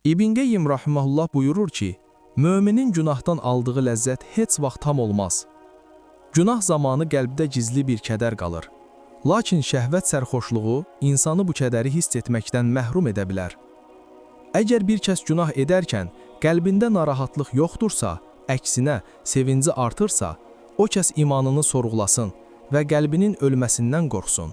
İbn Qeyyim rahimehullah buyurur ki, müminin günahdan aldığı ləzzət heç vaxt tam olmaz. Günah zamanı qəlbdə gizli bir kədər qalır. Lakin şəhvət sərxoşluğu insanı bu kədəri hiss etməkdən məhrum edə bilər. Əgər bir kəs günah edərkən qəlbində narahatlıq yoxdursa, əksinə sevinci artırsa, o kəs imanını sorğulasın və qəlbinin ölməsindən qorxsun.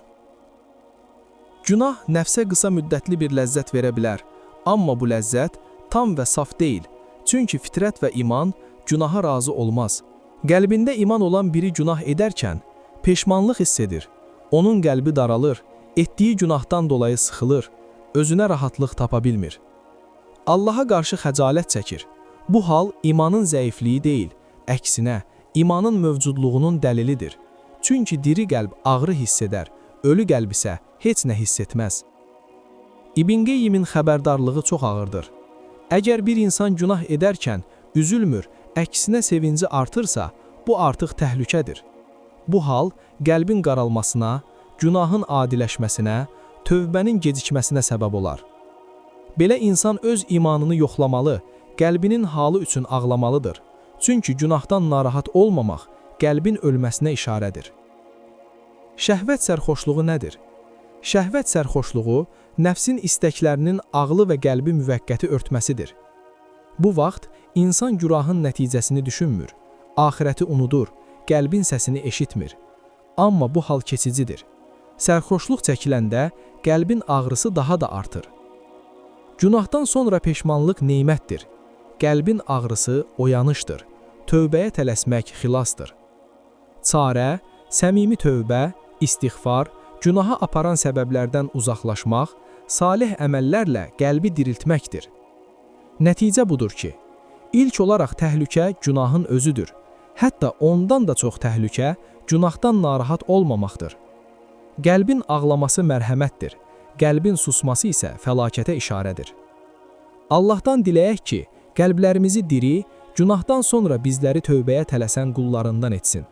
Günah nəfsə qısa müddətli bir ləzzət verə bilər, amma bu ləzzət tam və saf deyil, çünki fitrət və iman günaha razı olmaz. Qəlbində iman olan biri günah edərkən peşmanlıq hiss edir, onun qəlbi daralır, etdiyi günahdan dolayı sıxılır, özünə rahatlıq tapa bilmir. Allaha qarşı xəcalət çəkir. Bu hal imanın zəifliyi deyil, əksinə imanın mövcudluğunun dəlilidir. Çünki diri qəlb ağrı hiss edər, ölü qəlb isə heç nə hiss etməz. İbn Qeyyimin xəbərdarlığı çox ağırdır. Əgər bir insan günah edərkən üzülmür, əksinə sevinci artırsa, bu artıq təhlükədir. Bu hal qəlbin qaralmasına, günahın adiləşməsinə, tövbənin gecikməsinə səbəb olar. Belə insan öz imanını yoxlamalı, qəlbinin halı üçün ağlamalıdır. Çünki günahdan narahat olmamaq qəlbin ölməsinə işarədir. Şəhvət sərxoşluğu nədir? Şəhvət sərxoşluğu nəfsin istəklərinin ağlı və qəlbi müvəqqəti örtməsidir. Bu vaxt insan günahın nəticəsini düşünmür, axirəti unudur, qəlbin səsini eşitmir. Amma bu hal keçicidir. Sərxoşluq çəkiləndə qəlbin ağrısı daha da artır. Günahdan sonra peşmanlıq nemətdir. Qəlbin ağrısı oyanışdır. Tövbəyə tələsmək xilasdır. Çarə, səmimi tövbə, istiğfar, günaha aparan səbəblərdən uzaqlaşmaq, salih əməllərlə qəlbi diriltməkdir. Nəticə budur ki, ilk olaraq təhlükə günahın özüdür. Hətta ondan da çox təhlükə günahdan narahat olmamaqdır. Qəlbin ağlaması mərhəmətdir, qəlbin susması isə fəlakətə işarədir. Allahdan diləyək ki, qəlblərimizi diri, günahdan sonra bizləri tövbəyə tələsən qullarından etsin.